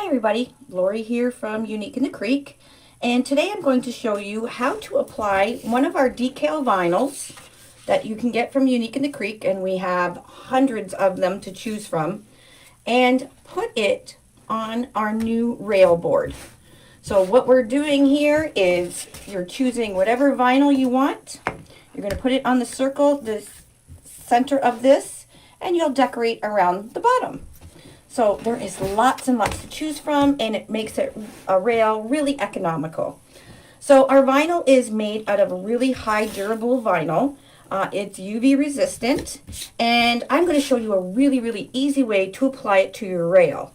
Hi everybody, Lori here from Unique in the Creek, and today I'm going to show you how to apply one of our decal vinyls that you can get from Unique in the Creek, and we have hundreds of them to choose from, and put it on our new rail board. So what we're doing here is you're choosing whatever vinyl you want. You're going to put it on the circle, the center of this, and you'll decorate around the bottom. So there is lots and lots to choose from, and it makes it a rail really economical. So our vinyl is made out of a really high durable vinyl. It's UV resistant, and I'm going to show you a really easy way to apply it to your rail.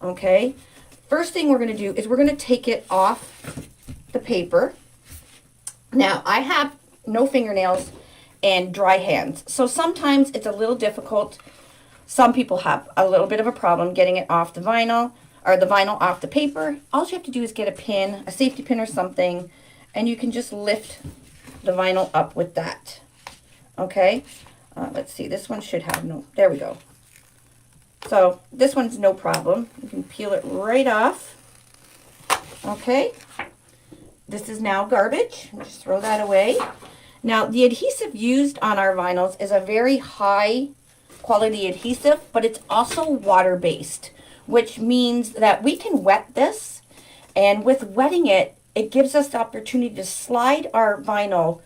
Okay, first thing we're going to do is we're going to take it off the paper. Now I have no fingernails and dry hands, so sometimes it's a little difficult. Some people have a little bit of a problem getting it off the vinyl, or the vinyl off the paper. All you have to do is get a pin, a safety pin or something, and you can just lift the vinyl up with that. Okay, let's see, this one should have no, there we go. So this one's no problem. You can peel it right off. Okay, this is now garbage. Just throw that away. Now the adhesive used on our vinyls is a very high quality adhesive, but it's also water-based, which means that we can wet this, and with wetting it, it gives us the opportunity to slide our vinyl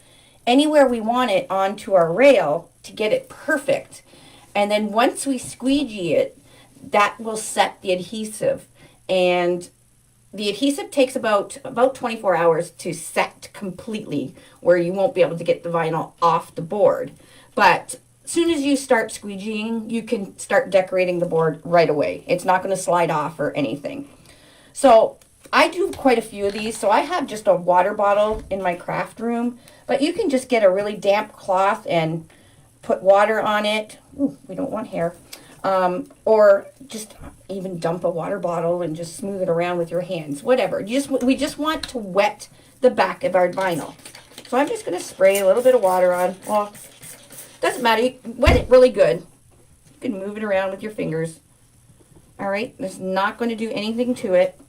anywhere we want it onto our rail to get it perfect. And then once we squeegee it, that will set the adhesive, and the adhesive takes about 24 hours to set completely, where you won't be able to get the vinyl off the board. But as soon as you start squeegeeing, you can start decorating the board right away. It's not going to slide off or anything. So I do quite a few of these. So I have just a water bottle in my craft room, but you can just get a really damp cloth and put water on it. Ooh, we don't want hair. Or just even dump a water bottle and just smooth it around with your hands, whatever. We just want to wet the back of our vinyl. So I'm just going to spray a little bit of water on. Well, doesn't matter. You wet it really good. You can move it around with your fingers. All right, it's not going to do anything to it.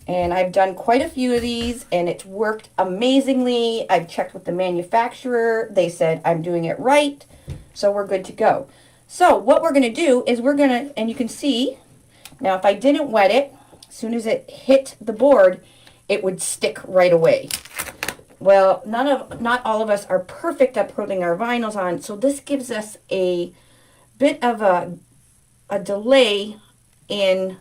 And I've done quite a few of these, and it's worked amazingly. I've checked with the manufacturer. They said I'm doing it right, so we're good to go. So what we're going to do is we're going to, and you can see, now if I didn't wet it, as soon as it hit the board, it would stick right away. Well, not all of us are perfect at putting our vinyls on, so this gives us a bit of a delay in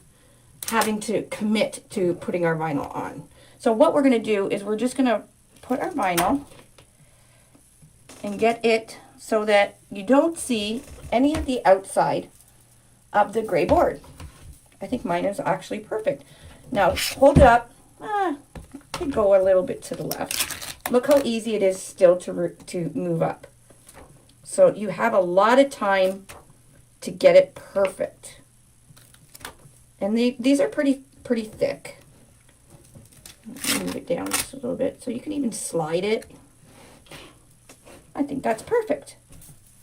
having to commit to putting our vinyl on. So what we're going to do is we're just going to put our vinyl and get it so that you don't see any of the outside of the gray board. I think mine is actually perfect. Now hold it up. Could go a little bit to the left. Look how easy it is still to move up. So you have a lot of time to get it perfect. And these are pretty thick. Move it down just a little bit so you can even slide it. I think that's perfect.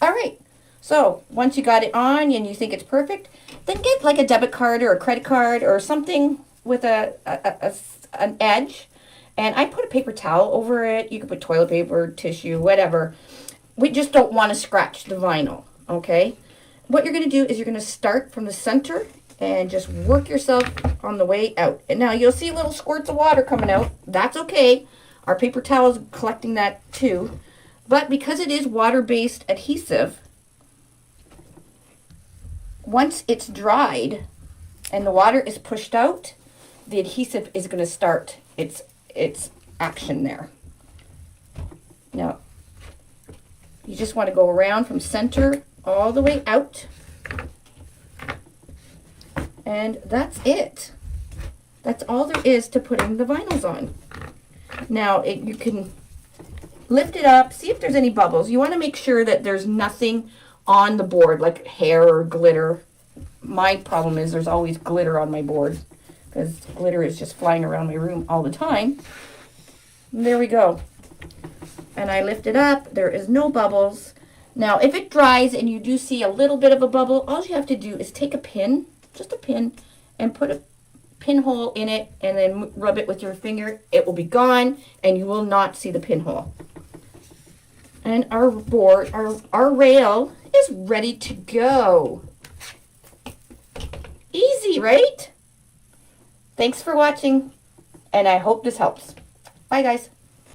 All right. So once you got it on and you think it's perfect, then get like a debit card or a credit card or something with an edge. And I put a paper towel over it. You can put toilet paper, tissue, whatever. We just don't want to scratch the vinyl, okay? What you're going to do is you're going to start from the center and just work yourself on the way out. And now you'll see little squirts of water coming out. That's okay. Our paper towel is collecting that too. But because it is water-based adhesive, once it's dried and the water is pushed out, the adhesive is going to start its action there. Now, you just want to go around from center all the way out. And that's it. That's all there is to putting the vinyls on. Now, you can lift it up, see if there's any bubbles. You want to make sure that there's nothing on the board, like hair or glitter. My problem is there's always glitter on my board, because glitter is just flying around my room all the time. And there we go. And I lift it up. There is no bubbles. Now, if it dries and you do see a little bit of a bubble, all you have to do is take a pin, just a pin, and put a pinhole in it and then rub it with your finger. It will be gone and you will not see the pinhole. And our board, our rail is ready to go. Easy, right? Thanks for watching, and I hope this helps. Bye, guys.